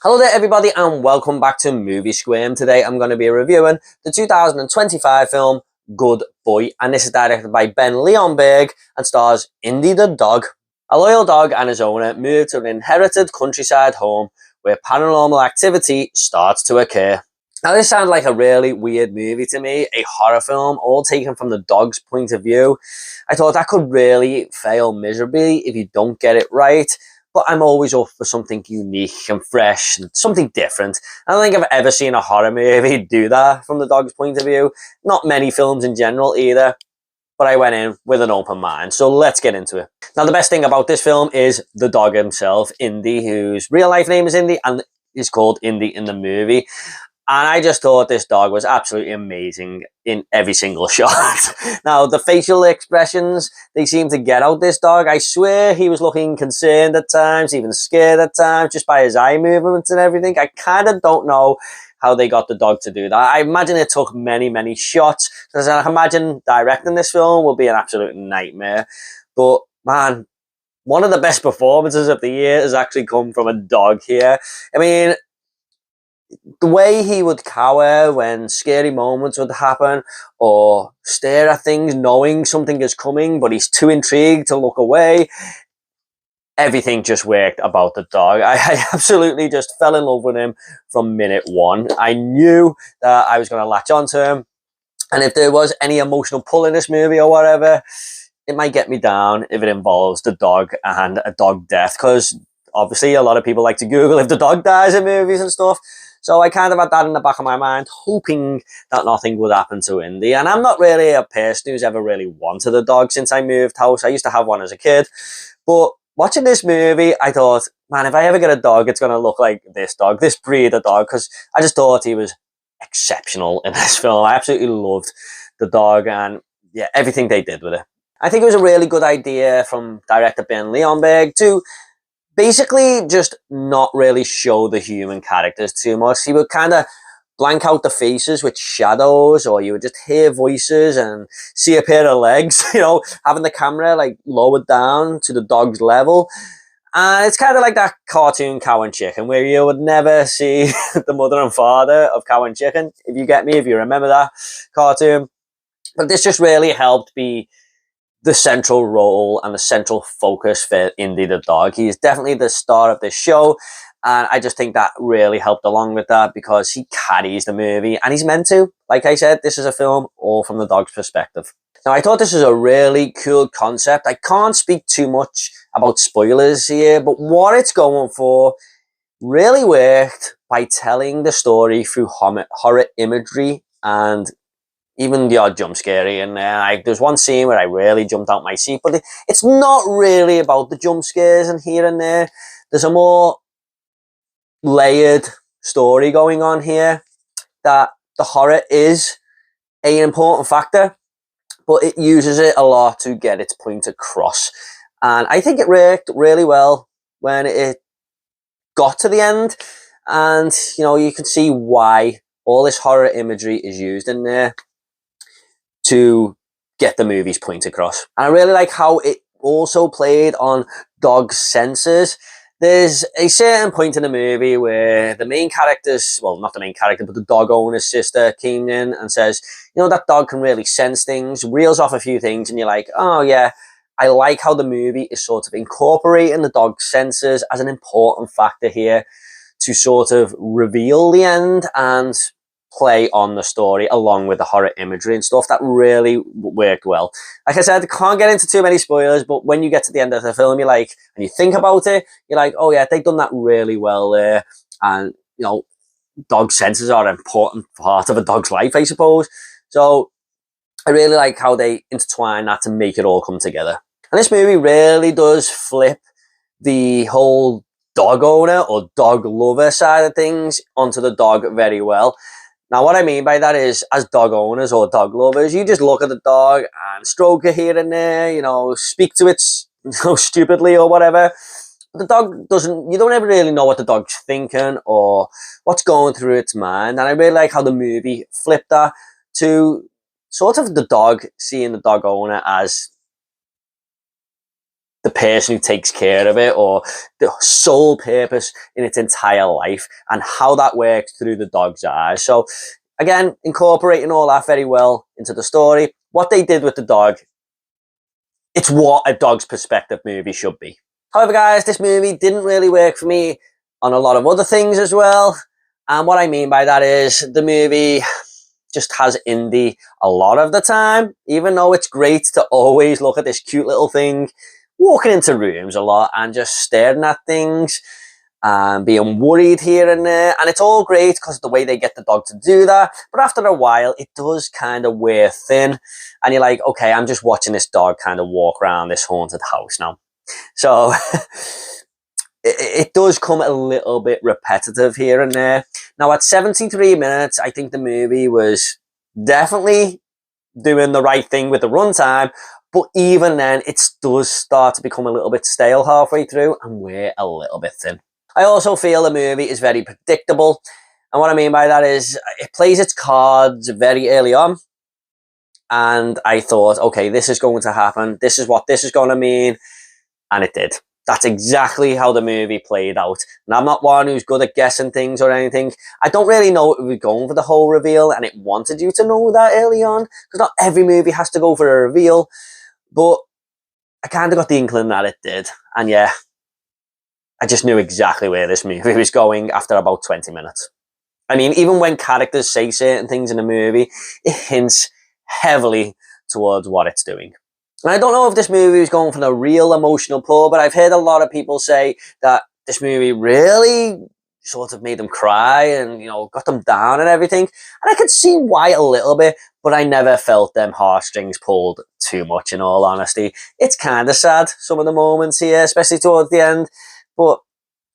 Hello there everybody and welcome back to Movie Squirm. Today I'm going to be reviewing the 2025 film Good Boy, and this is directed by Ben Leonberg and stars Indy the dog. A loyal dog and his owner move to an inherited countryside home where paranormal activity starts to occur. Now this sounds like a really weird movie to me, a horror film all taken from the dog's point of view. I thought that could really fail miserably if you don't get it right. But I'm always up for something unique and fresh and something different. I don't think I've ever seen a horror movie do that from the dog's point of view. Not many films in general either. But I went in with an open mind. So let's get into it. Now the best thing about this film is the dog himself, Indy, whose real life name is Indy and is called Indy in the movie. And I just thought this dog was absolutely amazing in every single shot. Now, the facial expressions they seem to get out this dog, I swear he was looking concerned at times, even scared at times, just by his eye movements and everything. I kind of don't know how they got the dog to do that. I imagine it took many, many shots, because I imagine directing this film will be an absolute nightmare. But, man, one of the best performances of the year has actually come from a dog here. I mean, the way he would cower when scary moments would happen or stare at things knowing something is coming, but he's too intrigued to look away. Everything just worked about the dog. I absolutely just fell in love with him from minute one. I knew that I was going to latch onto him. And if there was any emotional pull in this movie or whatever, it might get me down if it involves the dog and a dog death. Because obviously a lot of people like to Google if the dog dies in movies and stuff. So I kind of had that in the back of my mind, hoping that nothing would happen to Indy. And I'm not really a person who's ever really wanted a dog since I moved house. I used to have one as a kid. But watching this movie, I thought, man, if I ever get a dog, it's going to look like this dog, this breed of dog. Because I just thought he was exceptional in this film. I absolutely loved the dog and yeah, everything they did with it. I think it was a really good idea from director Ben Leonberg to basically just not really show the human characters too much. He would kind of blank out the faces with shadows, or you would just hear voices and see a pair of legs, having the camera like lowered down to the dog's level. And it's kind of like that cartoon Cow and Chicken, where you would never see the mother and father of Cow and Chicken, if you get me, if you remember that cartoon. But this just really helped be the central role and the central focus for Indy the dog. He is definitely the star of this show, and I just think that really helped along with that because he carries the movie, and he's meant to. Like I said, this is a film all from the dog's perspective. Now, I thought this was a really cool concept. I can't speak too much about spoilers here, but what it's going for really worked by telling the story through horror imagery and even the odd jump scare in there. There's one scene where I really jumped out my seat, but it's not really about the jump scares and here and there. There's a more layered story going on here, that the horror is an important factor, but it uses it a lot to get its point across. And I think it worked really well when it got to the end. And, you can see why all this horror imagery is used in there to get the movie's point across. And I really like how it also played on dog's senses. There's a certain point in the movie where the main character's, well, not the main character, but the dog owner's sister came in and says, that dog can really sense things, reels off a few things, and you're like, oh yeah, I like how the movie is sort of incorporating the dog's senses as an important factor here to sort of reveal the end and play on the story along with the horror imagery and stuff. That really worked well. Like I said, I can't get into too many spoilers, but when you get to the end of the film, and you think about it, you're like, oh yeah, they've done that really well there. And, dog senses are an important part of a dog's life, I suppose. So I really like how they intertwine that to make it all come together. And this movie really does flip the whole dog owner or dog lover side of things onto the dog very well. Now, what I mean by that is, as dog owners or dog lovers, you just look at the dog and stroke it here and there, speak to it, stupidly or whatever. But the dog you don't ever really know what the dog's thinking or what's going through its mind. And I really like how the movie flipped that to sort of the dog seeing the dog owner as the person who takes care of it, or the sole purpose in its entire life, and how that works through the dog's eyes. So again, incorporating all that very well into the story. What they did with the dog, it's what a dog's perspective movie should be. However, guys, this movie didn't really work for me on a lot of other things as well. And what I mean by that is the movie just has Indy a lot of the time, even though it's great to always look at this cute little thing walking into rooms a lot and just staring at things and being worried here and there. And it's all great because of the way they get the dog to do that. But after a while, it does kind of wear thin. And you're like, okay, I'm just watching this dog kind of walk around this haunted house now. So it does come a little bit repetitive here and there. Now at 73 minutes, I think the movie was definitely doing the right thing with the runtime, but even then it does start to become a little bit stale halfway through and we're a little bit thin. I also feel the movie is very predictable, and what I mean by that is it plays its cards very early on, and I thought, okay, this is going to happen, this is what this is going to mean, and it did. That's exactly how the movie played out. And I'm not one who's good at guessing things or anything. I don't really know if it was going for the whole reveal and it wanted you to know that early on, because not every movie has to go for a reveal, but I kind of got the inkling that it did. And yeah, I just knew exactly where this movie was going after about 20 minutes. I mean, even when characters say certain things in the movie, it hints heavily towards what it's doing. And I don't know if this movie was going for a real emotional pull, but I've heard a lot of people say that this movie really sort of made them cry and, you know, got them down and everything. And I could see why a little bit, but I never felt them heartstrings pulled too much, in all honesty. It's kind of sad, some of the moments here, especially towards the end. But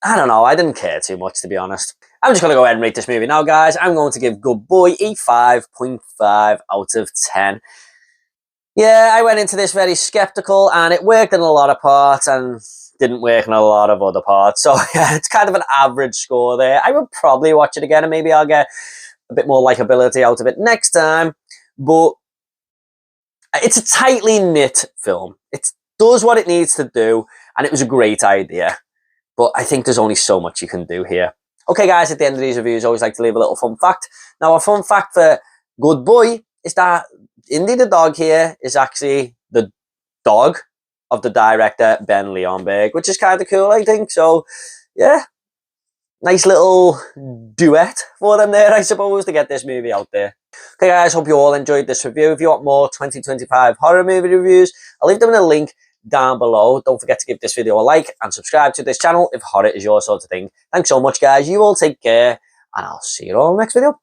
I don't know, I didn't care too much, to be honest. I'm just going to go ahead and rate this movie now, guys. I'm going to give Good Boy a 5.5 out of 10. Yeah, I went into this very skeptical, and it worked in a lot of parts and didn't work in a lot of other parts. So yeah, it's kind of an average score there. I would probably watch it again, and maybe I'll get a bit more likability out of it next time. But it's a tightly knit film. It does what it needs to do, and it was a great idea. But I think there's only so much you can do here. Okay, guys, at the end of these reviews, I always like to leave a little fun fact. Now, a fun fact for Good Boy is that Indy the dog here is actually the dog of the director Ben Leonberg, which is kind of cool, I think. So, yeah, nice little duet for them there, I suppose, to get this movie out there. Okay, guys, hope you all enjoyed this review. If you want more 2025 horror movie reviews, I'll leave them in a link down below. Don't forget to give this video a like and subscribe to this channel if horror is your sort of thing. Thanks so much, guys. You all take care, and I'll see you all in the next video.